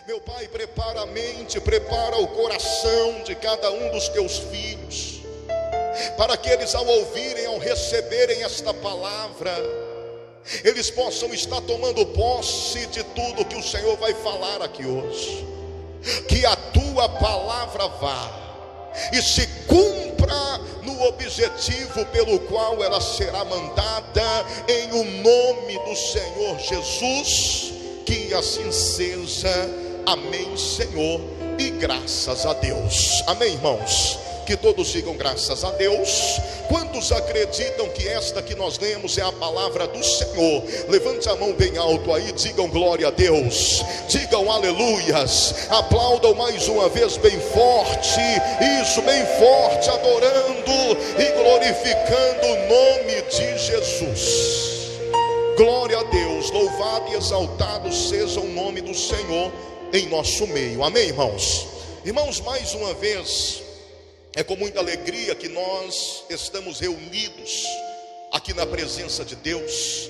Meu Pai, prepara a mente, prepara o coração de cada um dos teus filhos, para que eles, ao ouvirem, ao receberem esta palavra, eles possam estar tomando posse de tudo que o Senhor vai falar aqui hoje. Que a tua palavra vá e se cumpra no objetivo pelo qual ela será mandada, em o nome do Senhor Jesus. Que assim seja. Amém, Senhor, e graças a Deus. Amém, irmãos? Que todos digam graças a Deus. Quantos acreditam que esta que nós lemos é a palavra do Senhor? Levante a mão bem alto aí, digam glória a Deus, digam aleluias, aplaudam mais uma vez bem forte, isso, bem forte, adorando e glorificando o nome de Jesus. Glória a Deus, louvado e exaltado seja o nome do Senhor em nosso meio. Amém, irmãos? Irmãos, mais uma vez, é com muita alegria que nós estamos reunidos aqui na presença de Deus.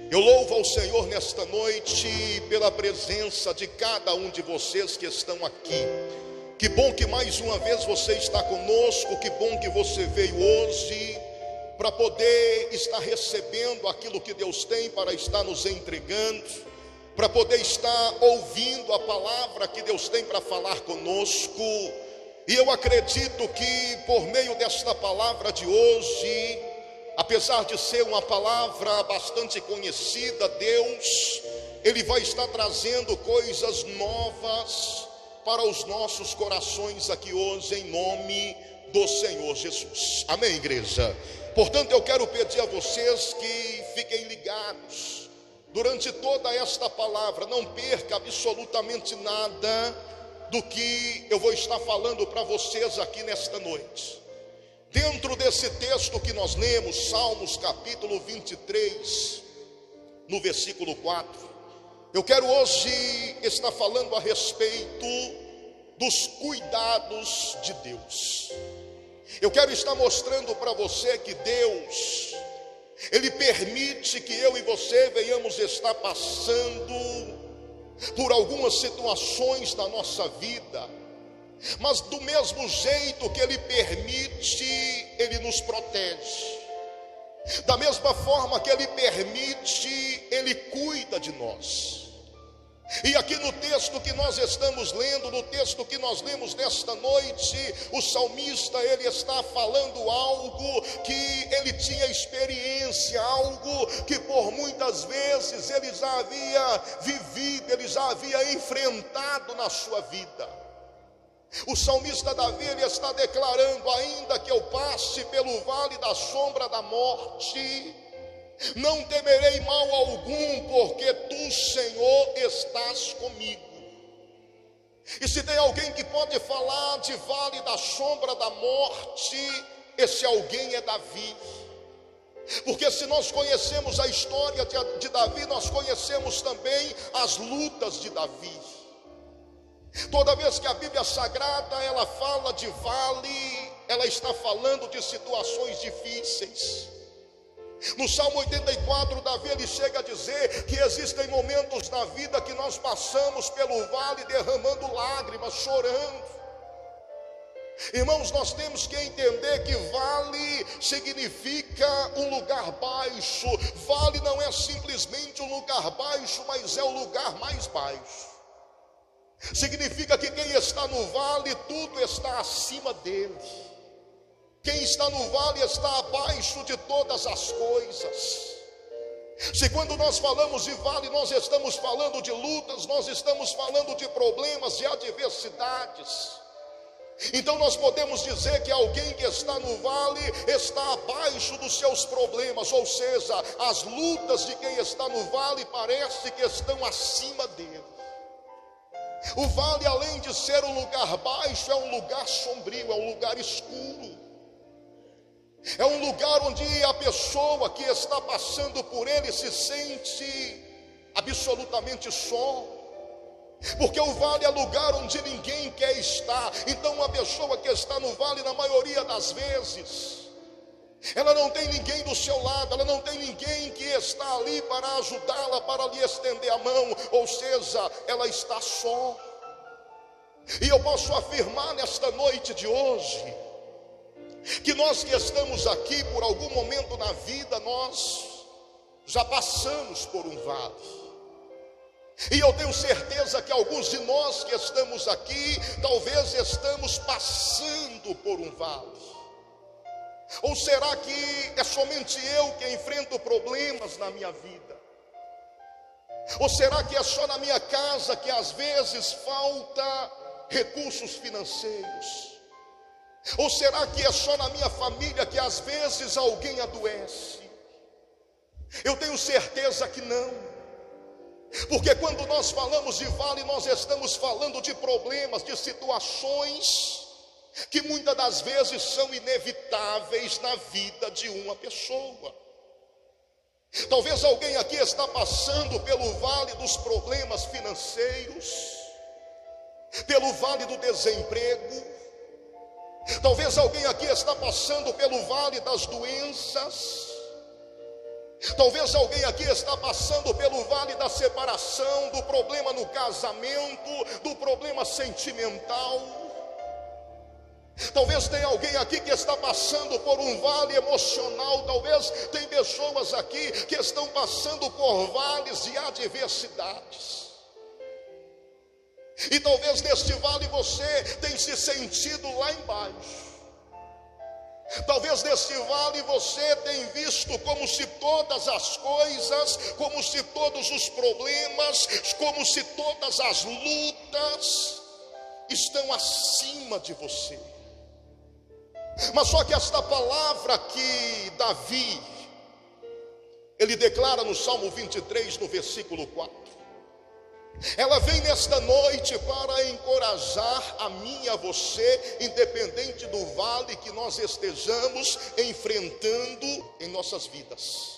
Eu louvo ao Senhor nesta noite pela presença de cada um de vocês que estão aqui. Que bom que mais uma vez você está conosco, que bom que você veio hoje para poder estar recebendo aquilo que Deus tem para estar nos entregando, para poder estar ouvindo a palavra que Deus tem para falar conosco. E eu acredito que por meio desta palavra de hoje, apesar de ser uma palavra bastante conhecida, Deus, Ele vai estar trazendo coisas novas para os nossos corações aqui hoje, em nome do Senhor Jesus. Amém, igreja? Portanto, eu quero pedir a vocês que fiquem ligados durante toda esta palavra, não perca absolutamente nada do que eu vou estar falando para vocês aqui nesta noite. Dentro desse texto que nós lemos, Salmos capítulo 23, no versículo 4, eu quero hoje estar falando a respeito dos cuidados de Deus. Eu quero estar mostrando para você que Deus, Ele permite que eu e você venhamos estar passando por algumas situações da nossa vida, mas do mesmo jeito que Ele permite, Ele nos protege. Da mesma forma que Ele permite, Ele cuida de nós. E aqui no texto que nós estamos lendo, no texto que nós lemos nesta noite, o salmista, ele está falando algo que ele tinha experiência, algo que por muitas vezes ele já havia vivido, ele já havia enfrentado na sua vida. O salmista Davi, ele está declarando: ainda que eu passe pelo vale da sombra da morte, não temerei mal algum, porque tu, Senhor, estás comigo. E se tem alguém que pode falar de vale da sombra da morte, esse alguém é Davi. Porque se nós conhecemos a história de Davi, nós conhecemos também as lutas de Davi. Toda vez que a Bíblia Sagrada ela fala de vale, ela está falando de situações difíceis. No Salmo 84, Davi ele chega a dizer que existem momentos na vida que nós passamos pelo vale derramando lágrimas, chorando. Irmãos, nós temos que entender que vale significa um lugar baixo. Vale não é simplesmente um lugar baixo, mas é o lugar mais baixo. Significa que quem está no vale, tudo está acima dele. Quem está no vale está abaixo de todas as coisas. Se quando nós falamos de vale, nós estamos falando de lutas, nós estamos falando de problemas, de adversidades, então nós podemos dizer que alguém que está no vale está abaixo dos seus problemas, ou seja, as lutas de quem está no vale parece que estão acima dele. O vale, além de ser um lugar baixo, é um lugar sombrio, é um lugar escuro. É um lugar onde a pessoa que está passando por ele se sente absolutamente só. Porque o vale é lugar onde ninguém quer estar. Então uma pessoa que está no vale, na maioria das vezes, ela não tem ninguém do seu lado, ela não tem ninguém que está ali para ajudá-la, para lhe estender a mão. Ou seja, ela está só. E eu posso afirmar nesta noite de hoje, que nós que estamos aqui por algum momento na vida, nós já passamos por um vale. E eu tenho certeza que alguns de nós que estamos aqui, talvez estamos passando por um vale. Ou será que é somente eu que enfrento problemas na minha vida? Ou será que é só na minha casa que às vezes falta recursos financeiros? Ou será que é só na minha família que às vezes alguém adoece? Eu tenho certeza que não. Porque quando nós falamos de vale, nós estamos falando de problemas, de situações que muitas das vezes são inevitáveis na vida de uma pessoa. Talvez alguém aqui está passando pelo vale dos problemas financeiros, pelo vale do desemprego. Talvez alguém aqui está passando pelo vale das doenças. Talvez alguém aqui está passando pelo vale da separação, do problema no casamento, do problema sentimental. Talvez tenha alguém aqui que está passando por um vale emocional. Talvez tem pessoas aqui que estão passando por vales de adversidades. E talvez neste vale você tenha se sentido lá embaixo. Talvez neste vale você tenha visto como se todas as coisas, como se todos os problemas, como se todas as lutas estão acima de você. Mas só que esta palavra que Davi, ele declara no Salmo 23, no versículo 4. Ela vem nesta noite para encorajar a mim e a você, independente do vale que nós estejamos enfrentando em nossas vidas.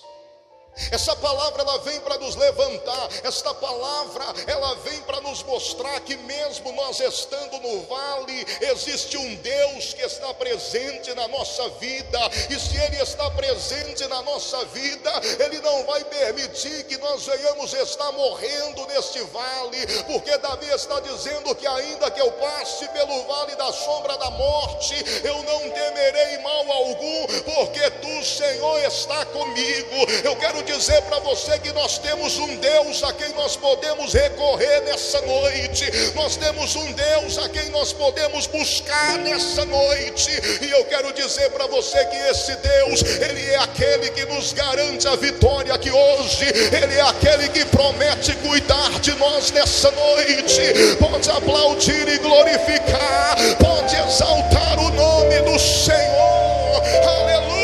Essa palavra ela vem para nos levantar. Esta palavra ela vem para nos mostrar que mesmo nós estando no vale, existe um Deus que está presente na nossa vida. E se Ele está presente na nossa vida, Ele não vai permitir que nós venhamos estar morrendo neste vale. Porque Davi está dizendo que ainda que eu passe pelo vale da sombra da morte, eu não temerei mal algum, porque Tu, Senhor, está comigo. Eu quero dizer para você que nós temos um Deus a quem nós podemos recorrer nessa noite. Nós temos um Deus a quem nós podemos buscar nessa noite. E eu quero dizer para você que esse Deus, Ele é aquele que nos garante a vitória aqui hoje. Ele é aquele que promete cuidar de nós nessa noite. Pode aplaudir e glorificar, pode exaltar o nome do Senhor. Aleluia.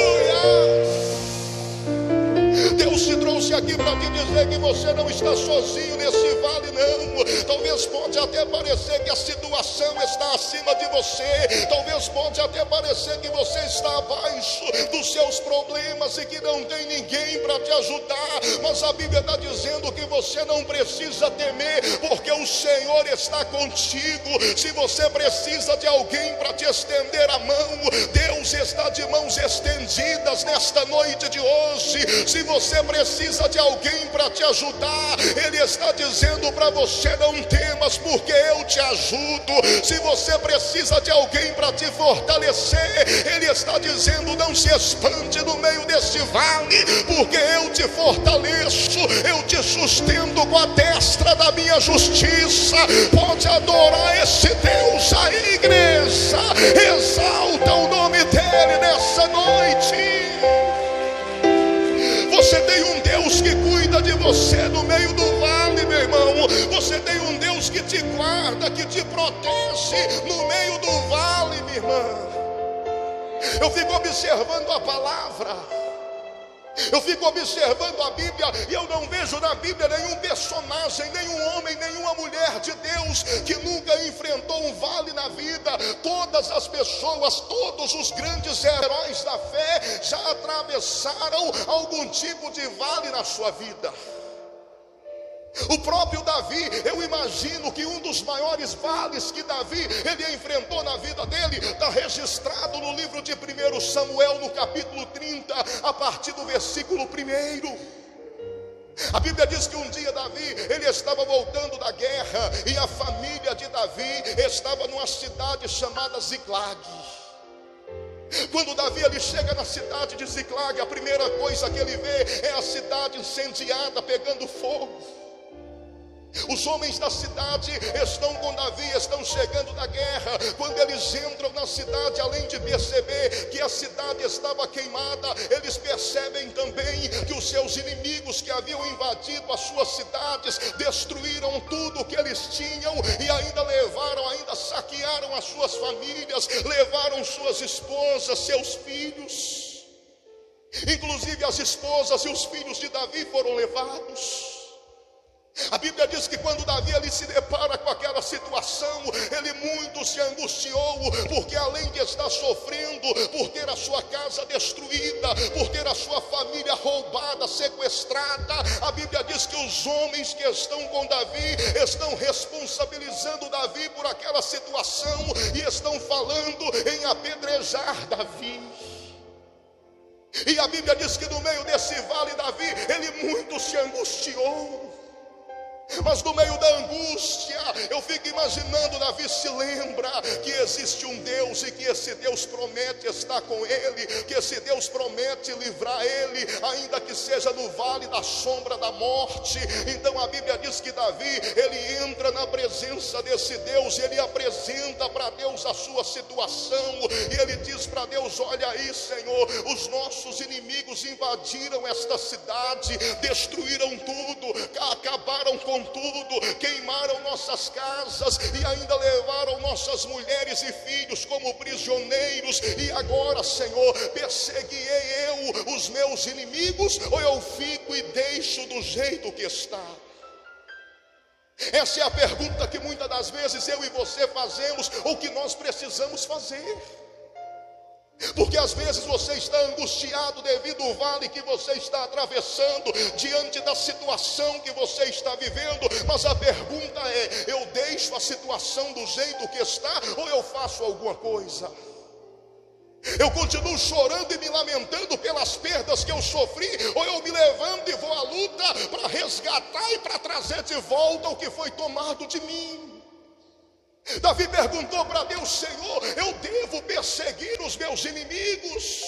Deus te trouxe aqui para te dizer que você não está sozinho nesse vale, não. Talvez pode até parecer que a situação está acima de você. Talvez pode até parecer que você está abaixo dos seus problemas e que não tem ninguém para te ajudar. Mas a Bíblia está dizendo que você não precisa temer, porque o Senhor está contigo. Se você precisa de alguém para te estender a mão, Deus está de mãos estendidas nesta noite de hoje. Se você precisa de alguém para te ajudar, Ele está dizendo para você: não temas, porque eu te ajudo. Se você precisa de alguém para te fortalecer, Ele está dizendo: não se espante no meio desse vale, porque eu te fortaleço, eu te sustento com a destra da minha justiça. Pode adorar esse Deus aí, igreja. Exalta o nome dele nessa noite. Você tem um Deus que cuida de você no meio do vale, meu irmão. Você tem um Deus que te guarda, que te protege no meio do vale, minha irmã. Eu fico observando a palavra, eu fico observando a Bíblia, e eu não vejo na Bíblia nenhum personagem, nenhum homem, nenhuma mulher de Deus que nunca enfrentou um vale na vida. Todas as pessoas, todos os grandes heróis da fé já atravessaram algum tipo de vale na sua vida. O próprio Davi, eu imagino que um dos maiores vales que Davi ele enfrentou na vida dele está registrado no livro de 1 Samuel, no capítulo 30, a partir do versículo 1. A Bíblia diz que um dia Davi, ele estava voltando da guerra, e a família de Davi estava numa cidade chamada Ziclag. Quando Davi ele chega na cidade de Ziclag, a primeira coisa que ele vê é a cidade incendiada, pegando fogo. Os homens da cidade estão com Davi, estão chegando da guerra. Quando eles entram na cidade, além de perceber que a cidade estava queimada, eles percebem também que os seus inimigos que haviam invadido as suas cidades destruíram tudo que eles tinham, e ainda saquearam as suas famílias, levaram suas esposas, seus filhos. Inclusive as esposas e os filhos de Davi foram levados. A Bíblia diz que quando Davi ele se depara com aquela situação, ele muito se angustiou, porque além de estar sofrendo por ter a sua casa destruída, por ter a sua família roubada, sequestrada, a Bíblia diz que os homens que estão com Davi estão responsabilizando Davi por aquela situação e estão falando em apedrejar Davi. E a Bíblia diz que no meio desse vale Davi, ele muito se angustiou. Mas no meio da angústia, eu fico imaginando, Davi se lembra que existe um Deus, e que esse Deus promete estar com ele, que esse Deus promete livrar ele, ainda que seja no vale da sombra da morte. Então a Bíblia diz que Davi, ele entra na presença desse Deus, ele apresenta para Deus a sua situação, e ele diz para Deus: olha aí, Senhor, os nossos inimigos invadiram esta cidade, destruíram tudo, acabaram com tudo, queimaram nossas casas e ainda levaram nossas mulheres e filhos como prisioneiros. E agora, Senhor, perseguirei eu os meus inimigos, ou eu fico e deixo do jeito que está? Essa é a pergunta que muitas das vezes eu e você fazemos, ou que nós precisamos fazer. Porque às vezes você está angustiado devido ao vale que você está atravessando, diante da situação que você está vivendo. Mas a pergunta é: eu deixo a situação do jeito que está, ou eu faço alguma coisa? Eu continuo chorando e me lamentando pelas perdas que eu sofri, ou eu me levanto e vou à luta para resgatar e para trazer de volta o que foi tomado de mim? Davi perguntou para Deus: Senhor, eu devo perseguir os meus inimigos,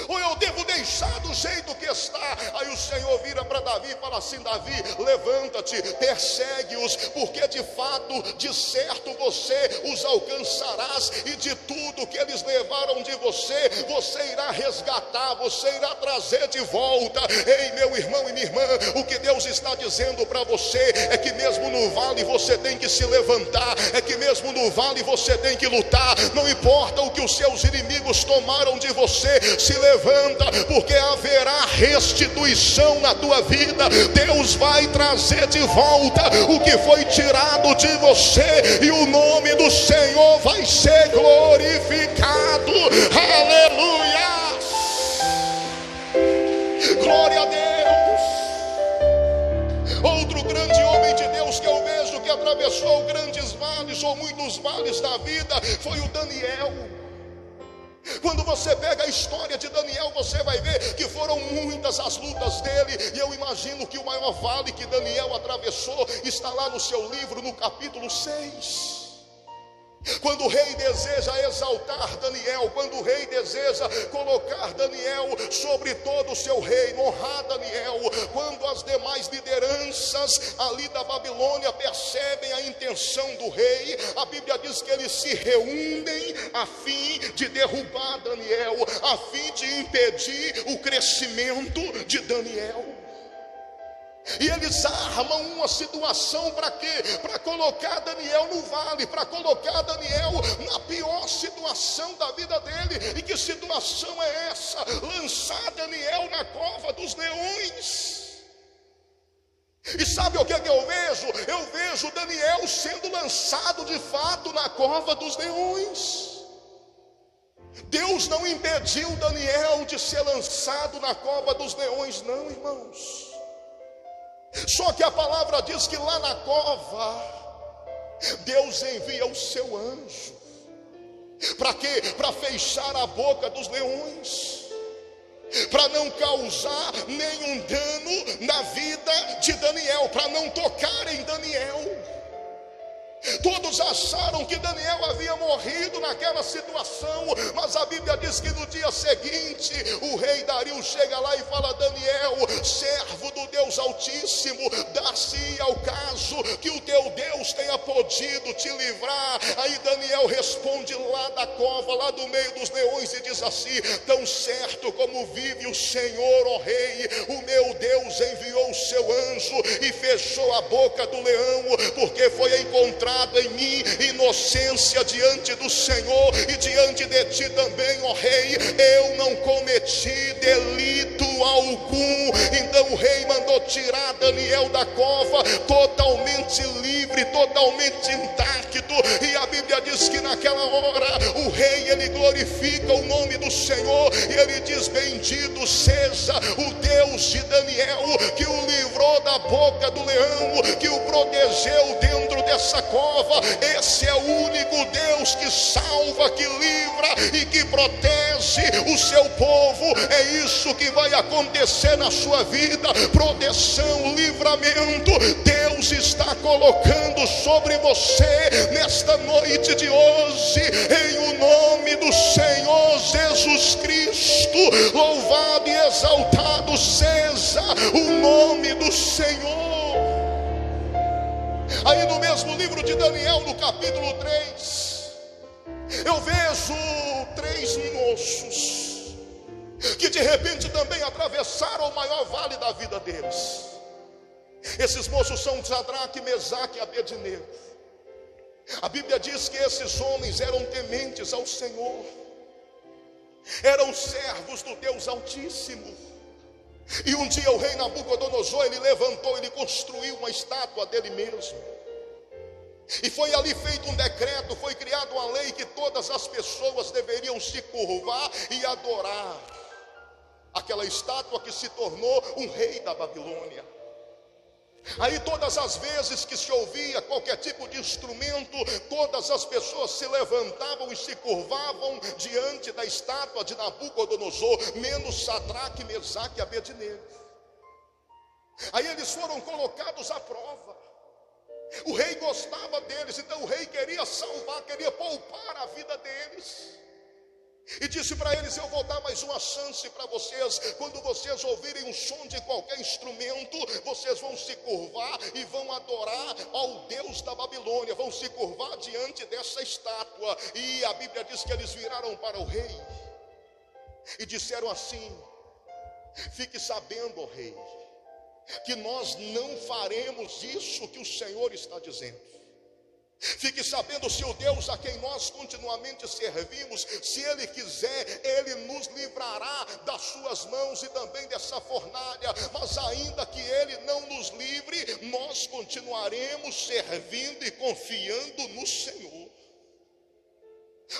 ou eu devo deixar do jeito que está? Aí o Senhor vira para Davi e fala assim: Davi, levanta-te, persegue-os, porque de fato, de certo você os alcançarás, e de tudo que eles levaram de você, você irá resgatar, você irá trazer de volta. Ei, meu irmão e minha irmã, o que Deus está dizendo para você é que mesmo no vale você tem que se levantar, é que mesmo no vale você tem que lutar. Não importa o que os seus inimigos tomaram de você, se levanta, porque haverá restituição na tua vida. Deus vai trazer de volta o que foi tirado de você, e o nome do Senhor vai ser glorificado. Aleluia! Glória a Deus! Outro grande homem de Deus que eu vejo que atravessou grandes vales, ou muitos vales da vida, foi o Daniel. Quando você pega a história de Daniel, você vai ver que foram muitas as lutas dele, e eu imagino que o maior vale que Daniel atravessou está lá no seu livro, no capítulo 6. Quando o rei deseja exaltar Daniel, quando o rei deseja colocar Daniel sobre todo o seu reino, honrar Daniel, quando as demais lideranças ali da Babilônia percebem a intenção do rei, a Bíblia diz que eles se reúnem a fim de derrubar Daniel, a fim de impedir o crescimento de Daniel. E eles armam uma situação para quê? Para colocar Daniel no vale, para colocar Daniel na pior situação da vida dele. E que situação é essa? Lançar Daniel na cova dos leões. E sabe o que eu vejo? Eu vejo Daniel sendo lançado de fato na cova dos leões. Deus não impediu Daniel de ser lançado na cova dos leões, não, irmãos. Só que a palavra diz que lá na cova, Deus envia o seu anjo. Para quê? Para fechar a boca dos leões. para não causar nenhum dano na vida de Daniel, para não tocar em Daniel. Todos acharam que Daniel havia morrido naquela situação, mas a Bíblia diz que no dia seguinte o rei Dario chega lá e fala: Daniel, servo do Deus Altíssimo, dá-se ao caso que o teu Deus tenha podido te livrar. Aí Daniel responde lá da cova, lá do meio dos leões, e diz assim: tão certo como vive o Senhor, ó rei, o meu Deus enviou o seu anjo e fechou a boca do leão, porque foi encontrado em mim inocência diante do Senhor e diante de ti também, ó rei. Eu não cometi delito algum. Então o rei mandou tirar Daniel da cova totalmente livre, totalmente intacto. E a Bíblia diz que naquela hora o rei, ele glorifica o nome do Senhor e ele diz: bendito seja o Deus de Daniel, que o livrou da boca do leão, que o protegeu dentro dessa cova. Esse é o único Deus que salva, que livra e que protege o seu povo. É isso que vai acontecer na sua vida: proteção, livramento. Deus está colocando sobre você nesta noite de hoje, em o nome do Senhor Jesus Cristo. Louvado e exaltado seja o nome do Senhor. Aí no mesmo livro de Daniel, no capítulo 3, eu vejo 3 moços que de repente também atravessaram o maior vale da vida deles. Esses moços são Sadraque, Mesaque e Abednego. A Bíblia diz que esses homens eram tementes ao Senhor, eram servos do Deus Altíssimo. E um dia o rei Nabucodonosor, ele levantou, ele construiu uma estátua dele mesmo. E foi ali feito um decreto, foi criada uma lei que todas as pessoas deveriam se curvar e adorar aquela estátua que se tornou um rei da Babilônia. Aí todas as vezes que se ouvia qualquer tipo de instrumento, todas as pessoas se levantavam e se curvavam diante da estátua de Nabucodonosor, menos Sadraque, Mesaque e Abednego. Aí eles foram colocados à prova. O rei gostava deles, então o rei queria salvar, queria poupar a vida deles. E disse para eles: eu vou dar mais uma chance para vocês. Quando vocês ouvirem o som de qualquer instrumento, vocês vão se curvar e vão adorar ao Deus da Babilônia, vão se curvar diante dessa estátua. E a Bíblia diz que eles viraram para o rei e disseram assim: fique sabendo, ó rei, que nós não faremos isso que o Senhor está dizendo. Fique sabendo, se o Deus a quem nós continuamente servimos, se Ele quiser, Ele nos livrará das suas mãos e também dessa fornalha. Mas ainda que Ele não nos livre, nós continuaremos servindo e confiando no Senhor.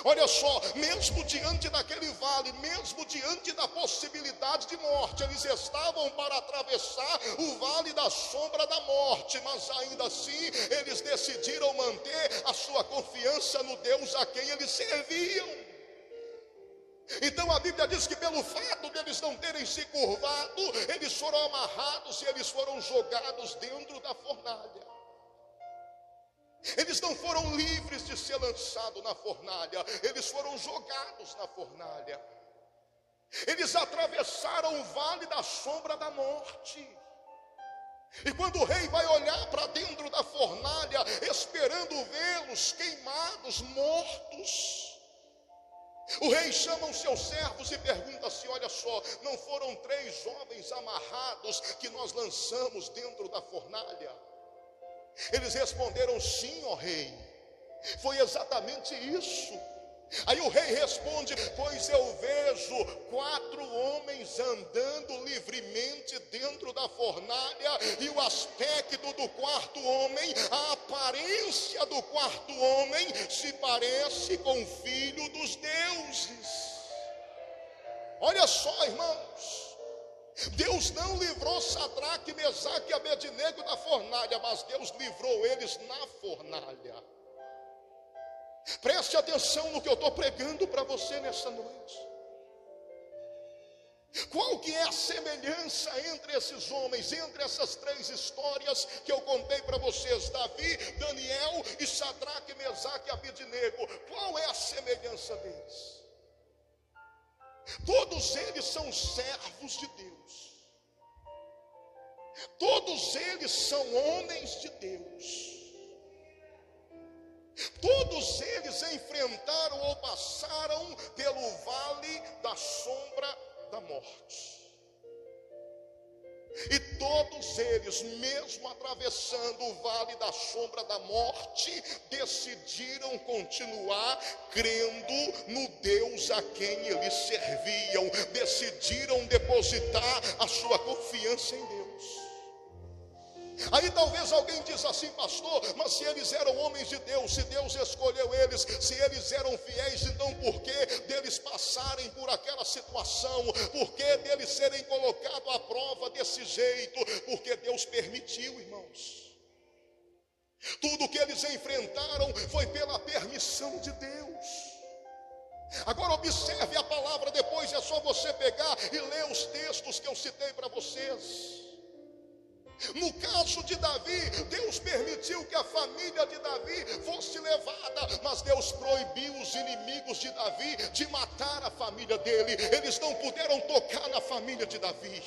Olha só, mesmo diante daquele vale, mesmo diante da possibilidade de morte, eles estavam para atravessar o vale da sombra da morte, mas ainda assim eles decidiram manter a sua confiança no Deus a quem eles serviam. Então a Bíblia diz que pelo fato de eles não terem se curvado, eles foram amarrados e eles foram jogados dentro da fornalha. Eles não foram livres de ser lançados na fornalha, eles foram jogados na fornalha. Eles atravessaram o vale da sombra da morte. E quando o rei vai olhar para dentro da fornalha, esperando vê-los queimados, mortos, o rei chama os seus servos e pergunta assim: olha só, não foram 3 jovens amarrados que nós lançamos dentro da fornalha? Eles responderam: sim, ó rei, foi exatamente isso. Aí o rei responde: pois eu vejo 4 homens andando livremente dentro da fornalha, e o aspecto do 4º homem, a aparência do 4º homem se parece com o filho dos deuses. Olha só, irmãos, Deus não livrou Sadraque, Mesaque e Abednego da fornalha, mas Deus livrou eles na fornalha. Preste atenção no que eu estou pregando para você nessa noite. Qual que é a semelhança entre esses homens, entre essas três histórias que eu contei para vocês? Davi, Daniel e Sadraque, Mesaque e Abednego. Qual é a semelhança deles? Todos eles são servos de Deus. Todos eles são homens de Deus. Todos eles enfrentaram ou passaram pelo vale da sombra da morte. E todos eles, mesmo atravessando o vale da sombra da morte, decidiram continuar crendo no Deus a quem eles serviam. Decidiram depositar a sua confiança em Deus. Aí talvez alguém diz assim: pastor, mas se eles eram homens de Deus, se Deus escolheu eles, se eles eram fiéis, então por que deles passarem por aquela situação? Por que deles serem colocados à prova desse jeito? Porque Deus permitiu, irmãos. Tudo que eles enfrentaram foi pela permissão de Deus. Agora observe a palavra, depois é só você pegar e ler os textos que eu citei para vocês. No caso de Davi, Deus permitiu que a família de Davi fosse levada, mas Deus proibiu os inimigos de Davi de matar a família dele. Eles não puderam tocar na família de Davi.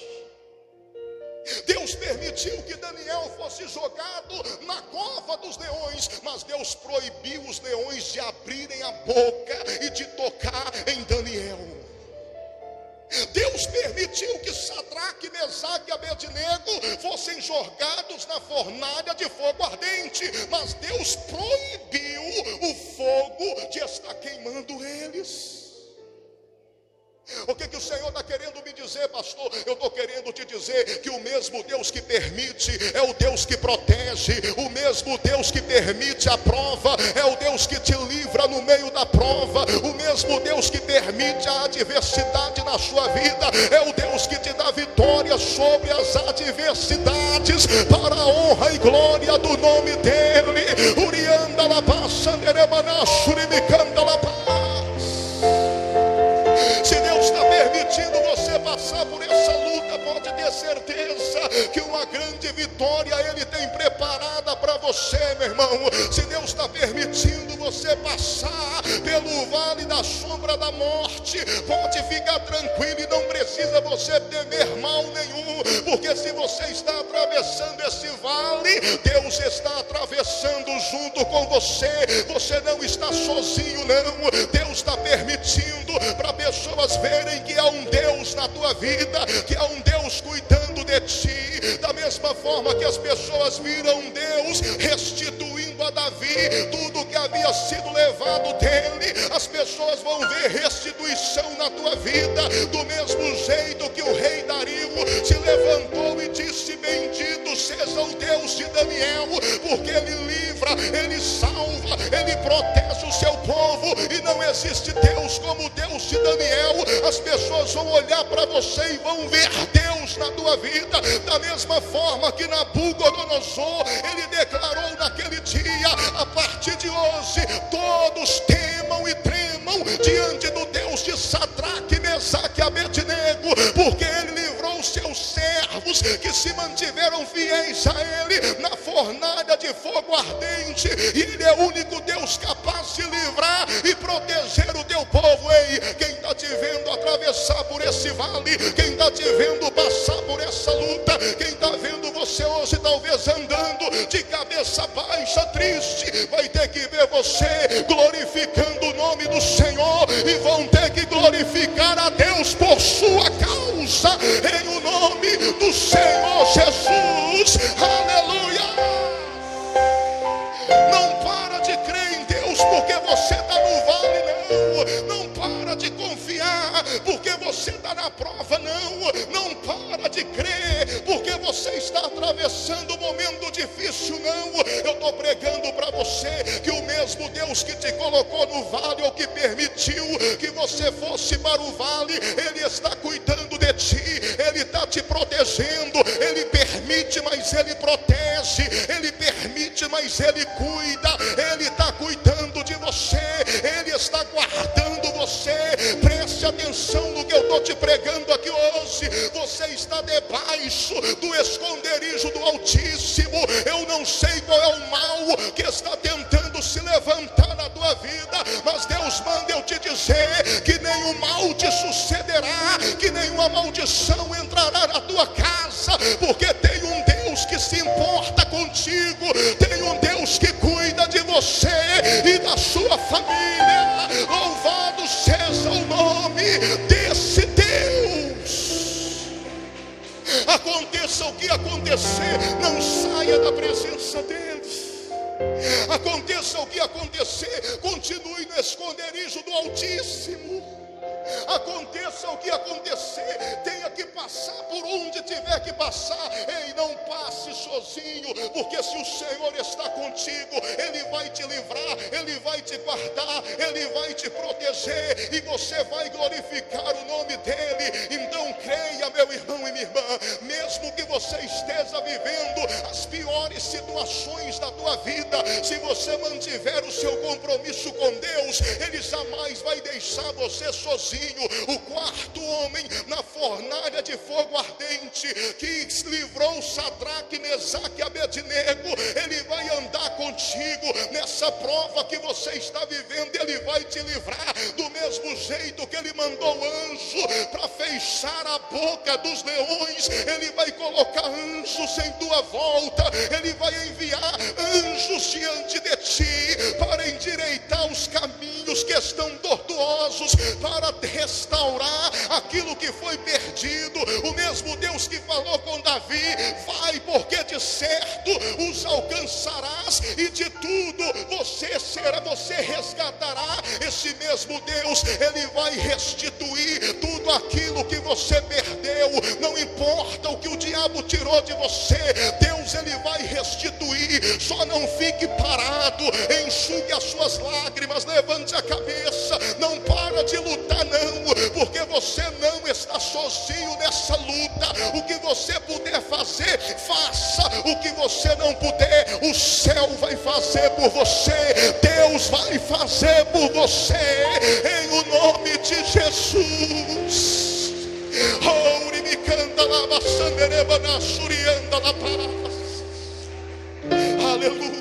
Deus permitiu que Daniel fosse jogado na cova dos leões, mas Deus proibiu os leões de abrirem a boca e de tocar em Daniel. Deus permitiu que Sadraque, Mesaque e Abednego fossem jogados na fornalha de fogo ardente, mas Deus proibiu o fogo de estar queimando eles. O que o Senhor está querendo me dizer, pastor? Eu estou querendo te dizer que o mesmo Deus que permite é o Deus que protege. O mesmo Deus que permite a prova é o Deus que te livra no meio da prova. O mesmo Deus que permite a adversidade na sua vida é o Deus que te dá vitória sobre as adversidades, para a honra e glória do nome dele. Urianda la passa, neremanachuri me canta la paz. Se Deus está permitindo você passar por essa luta, pode ter certeza que uma grande vitória Ele tem preparada para você, meu irmão. Se Deus está permitindo você passar pelo vale da sombra da morte, pode ficar tranquilo e não precisa você temer mal nenhum, porque se você está atravessando esse vale, Deus está atravessando junto com você. Você não está sozinho, não. Deus está permitindo para pessoas verem que há um Deus na tua vida, que há um Deus cuidando de ti, da mesma forma que as pessoas viram Deus restituindo a Davi tudo que havia sido levado dele. As pessoas vão ver restituição na tua vida, do mesmo jeito que o rei Dario se levantou e disse: bendito seja o Deus de Daniel, porque ele livra, ele salva, ele protege o seu povo, e não existe Deus como o Deus de Daniel. As pessoas vão olhar para você e vão ver Deus na tua vida, da mesma forma que Nabucodonosor, ele declarou naquele dia: a partir de hoje todos temam e tremam diante do Deus de Sadraque, Mesaque e Abednego, porque ele livrou os seus servos que se mantiveram fiéis a ele na fornalha de fogo ardente, e ele é o único Deus capaz de livrar e proteger o teu povo. Ei, quem está te vendo atravessar por esse vale, quem está te vendo passar por essa luta, quem está vendo você hoje talvez andando de cabeça baixa, triste, vai ter que ver você glorificando o nome do Senhor, e vão ter que glorificar a Deus por sua causa, em o nome do Senhor Jesus. Aleluia! Não para de crer em Deus porque você está no vale, não. Não para de confiar porque você está na prova, não. Não para de crer porque você está atravessando um momento difícil, não. Eu estou pregando para você que o mesmo Deus que te colocou no vale, ou que permitiu que você fosse para o vale, Ele está cuidando de ti, Ele está te protegendo. Ele permite, mas Ele protege. Ele permite, mas Ele cuida. Ele está cuidando de você, Ele está guardando você. Preste atenção no que eu estou te pregando aqui hoje. debaixo do esconderijo do Altíssimo. Eu não sei qual é o mal que está tentando se levantar na tua vida, mas Deus manda eu te dizer que nenhum mal te sucederá, que nenhuma maldição entrará na tua casa, porque tem um Deus que se importa contigo, tem um Deus que cuida de você e da sua família. Louvado seja o nome desse Deus. Aconteça o que acontecer, não saia da presença dele. Aconteça o que acontecer, continue no esconderijo do Altíssimo. Aconteça o que acontecer, tenha que passar por onde tiver que passar, ei, não passe sozinho, porque se o Senhor está contigo, Ele vai te livrar, Ele vai te guardar, Ele vai te proteger, e você vai glorificar o nome dEle. Então creia, meu irmão e minha irmã, mesmo que você esteja vivendo as piores situações da tua vida, se você mantiver o seu compromisso com Deus, Ele jamais vai deixar você sozinho. O quarto homem na fornalha de fogo ardente, que livrou Sadraque, Mesaque e Abednego, ele vai andar contigo nessa prova que você está vivendo. Ele vai te livrar do mesmo jeito que ele mandou anjo para fechar a boca dos leões. Ele vai colocar anjos em tua volta, ele vai enviar anjos diante de ti para endireitar os caminhos que estão tortuosos, para restaurar aquilo que foi perdido. O mesmo Deus que falou com Davi: vai, porque de certo os alcançarás, e de tudo você resgatará. Esse mesmo Deus, ele vai restituir tudo aquilo que você perdeu. Não importa o que o diabo tirou de você, Deus, ele vai restituir. Só não fique parado, enxugue as suas lágrimas, levante a cabeça, não para de lutar não, porque você não está sozinho nessa luta. O que você puder fazer, faça. O que você não puder, o céu vai fazer por você, Deus vai fazer por você, em o nome de Jesus. Aleluia.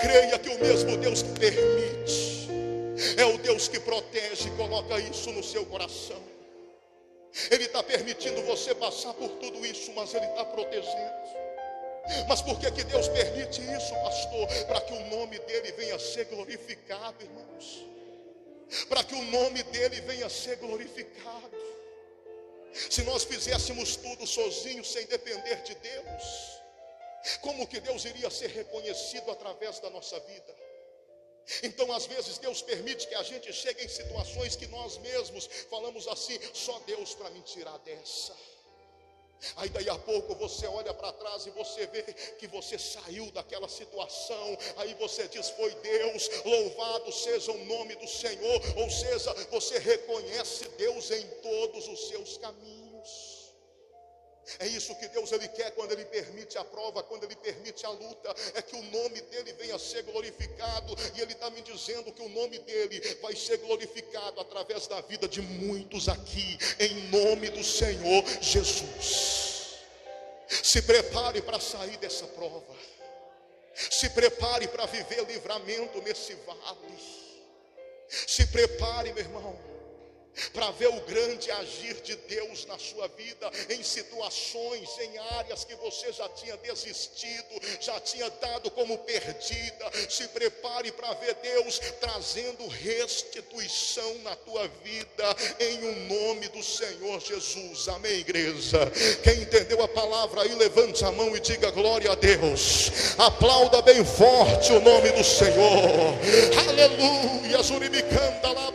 Creia que o mesmo Deus que permite é o Deus que protege. Coloca isso no seu coração. Ele está permitindo você passar por tudo isso, mas Ele está protegendo. Mas por que Deus permite isso, pastor? Para que o nome dEle venha a ser glorificado, irmãos. Para que o nome dEle venha a ser glorificado. Se nós fizéssemos tudo sozinhos, sem depender de Deus, como que Deus iria ser reconhecido através da nossa vida? Então às vezes Deus permite que a gente chegue em situações que nós mesmos falamos assim: só Deus para me tirar dessa. Aí daí a pouco você olha para trás e você vê que você saiu daquela situação. Aí você diz: foi Deus, louvado seja o nome do Senhor. Ou seja, você reconhece Deus em todos os seus caminhos. É isso que Deus ele quer quando Ele permite a prova, quando Ele permite a luta, é que o nome dEle venha a ser glorificado. E Ele está me dizendo que o nome dEle vai ser glorificado através da vida de muitos aqui, em nome do Senhor Jesus. Se prepare para sair dessa prova, se prepare para viver livramento nesse vale, se prepare, meu irmão, para ver o grande agir de Deus na sua vida, em situações, em áreas que você já tinha desistido, já tinha dado como perdida. Se prepare para ver Deus trazendo restituição na tua vida, em o nome do Senhor Jesus. Amém, igreja? Quem entendeu a palavra aí, levante a mão e diga glória a Deus. Aplauda bem forte o nome do Senhor. Aleluia. Zuribicanda lá,